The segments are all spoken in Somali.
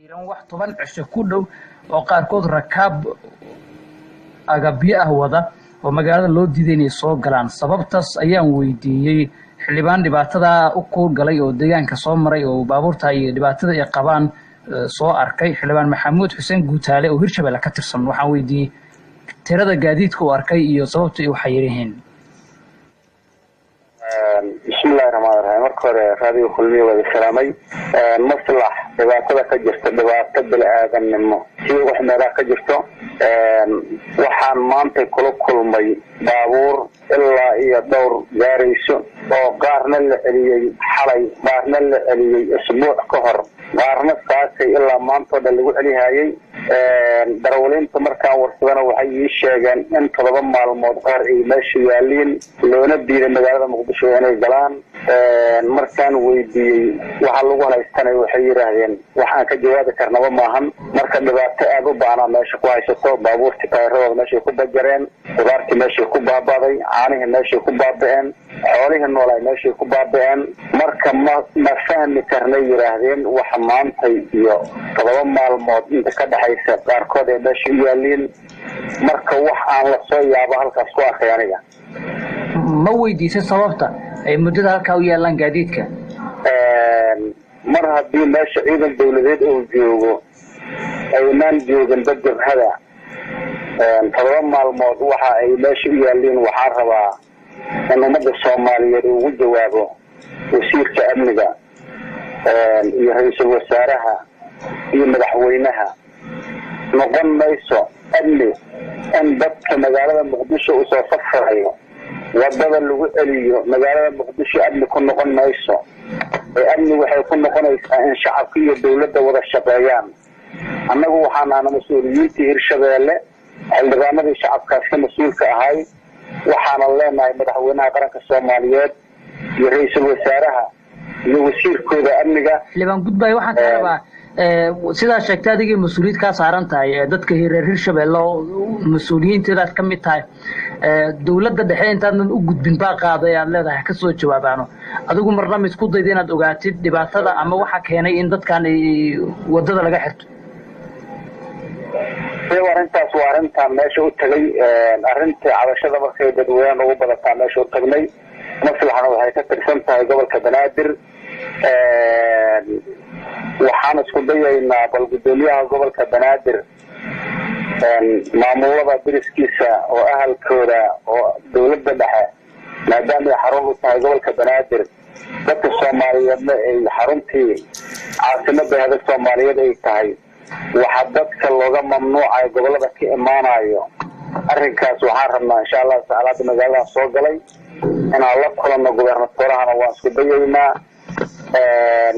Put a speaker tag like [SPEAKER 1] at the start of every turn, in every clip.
[SPEAKER 1] iran wax 10 cisho ku dhow oo qaarkood rakaab agabyo ah wada oo magaalada loo diiday inay soo galaan. Sababtaas ayaan weydiiyey xildhibaan dhibaatada u kool galay oo deegaanka soo maray oo baabuurta ay dhibaatada ay qabaan soo arkay. Xildhibaan Maxamuud Xuseen Guutaale oo Hirshabelle ka tirsan waxaan weydiiyey tirada gaadiidka uu arkay iyo sababta ay u xayireen.
[SPEAKER 2] bismillaahi rahmaani rahiim. marka hore raadiyo kulmiye wada salaamay. maslax dhibaatada ka jirta dhibaato bini'aadanimo si wax meelaha ka jirto. waxaan maanta kula kulmay baabuur ilaa iyo dhowr gaarayso oo qaarna la celiyey xalay, qaarna la celiyey isbuuc ka hor, qaarna saakay ilaa maanta oo dhan lagu celihayay. darawaliinta markaan warsadana waxay ii sheegeen in 7 maalmood qaar ay meesha yaaliin loona diiday magaalada muqdisho inay galaan. markaan weydiiyey waxa lagu haystana waxay yiraahdeen waxaan ka jawaabi karnaba maahan. marka dhibaato aad u baahnaa meesha ku haysato. baabuurtii taageeradooda meeshay ku bajareen, qudaartii meeshay ku baaba'day, caanihii meeshay ku baaba'een, xoolihii noolay meeshay ku baaba'een. marka ma fahmi karnay yiraahdeen waxa maanta iyo 7 maalmood inta ka dhaxaysa qaarkood ay meesha u yaaliin. marka wax aan la soo yaabo halkaas ku arkay aniga.
[SPEAKER 1] ma weydiisay sababta ay muddada halkaa u yaalaan gaadiidka?
[SPEAKER 2] mar haddii meesha ciidan dawladeed uu joogo aynaan joogin dad jabhada 7 maalmood waxa ay meesha u yaaliin. waxaan rabaa in ummadda Soomaaliyeed ugu jawaabo wasiirka amniga iyo ra'iisul wasaaraha iyo madaxweynaha. noqon mayso amni in dadka magaalada muqdisho u soo safrayo wadada lagu celiyo. magaalada muqdisho amni ku noqon mayso. amni waxay ku noqonaysaa in shacabka iyo dawladda wada shaqeeyaan. annagu waxaan ahay mas'uuliyiintii Hirshabelle, xildhibaanadii shacabkaas ka mas'uulka ahay. waxaana leenahay madaxweynaha qaranka Soomaaliyeed iyo ra'iisul wasaaraha iyo wasiirkooda amniga.
[SPEAKER 1] xildhibaan Gudbay waxaan ka rabaa sidaa sheegtay adiga mas'uuliyad ka saaran tahay dadka reer Hirshabelle oo mas'uuliyiinteedaas ka mid tahay. dawladda dhexe intaadan u gudbin baa qaaday aad leedahay ka soo jawaabaano. adigu marna ma isku dayday inaad ogaatid dhibaatada ama waxa keenay in dadkan ay wadada laga xirto?
[SPEAKER 2] arintaas waa arintaan meesha u tagay. arinta cabashada markay dadweynaha ugu badataa meesha u tagnay. maslaxana waxay ka tirsan tahay gobolka Banaadir. waxaan isku dayaynaa bal gudoomiyaha gobolka Banaadir maamulada diriskiisa oo ahalkooda oo dawladda dhexe maadaama ay xarun u tahay gobolka Banaadir, dadka Soomaaliyeedna ay xaruntii caasimadda hada Soomaaliyeed ay tahay. waxa dadka looga mamnuucay gobolada ka imaanayo. arrinkaas waxaan rabnaa insha Allah taala magaalada soo galay inaan la kulanno gobernatoorahana waan isku dayaynaa.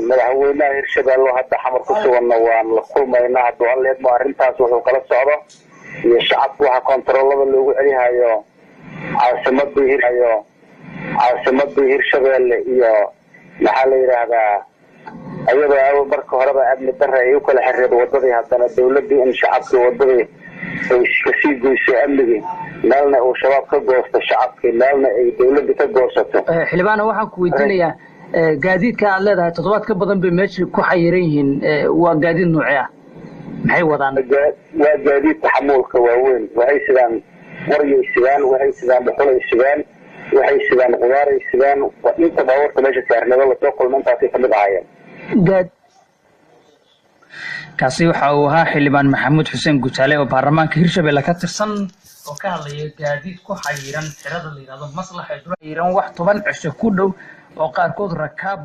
[SPEAKER 2] madaxweynaha Hirshabelle hadda xamar ku suganna waan la kulmaynaa. hadduu alleedmo arrintaas wuxuu kala socdo iyo shacabku waxa kontaroolada loogu celihayo caasimadii Hirshabelle iyo maxaa la yiraahdaa ayadoo marka horeba amni darre ay u kala xiriireen wadadii. haddana dawladdu in shacabka wadadii ay kasii goyso amnigii, meelna uu shabaab ka goosto shacabkii, meelna ay dawladdu ka goosato.
[SPEAKER 1] xildhibaana waxaan ku weydiinayaa gaadiidka aad leedahay 7 ka badan bay meesha ku xayiran yihiin. waa gaadiid noocee ah? maxay wadaan?
[SPEAKER 2] waa gaadiidka xamuulka waaweyn. waxay sidaan waryay sidaan, waxay sidaan dhuxulay sidaan, waxay sidaan qudaaray sidaan. inta baabuurta meesha saarnada la soo kulma intaasay ka mid ahaayeen.
[SPEAKER 1] kaasi waxa uu ahaa xildhibaan Maxamuud Xuseen Guutaale oo baarlamaanka Hirshabelle ka tirsan oo ka hadlaya gaadiid ku xayiran tirada la yiraahdo maslaxa. iran wax 10 cisho ku dhow oo qaarkood rakaab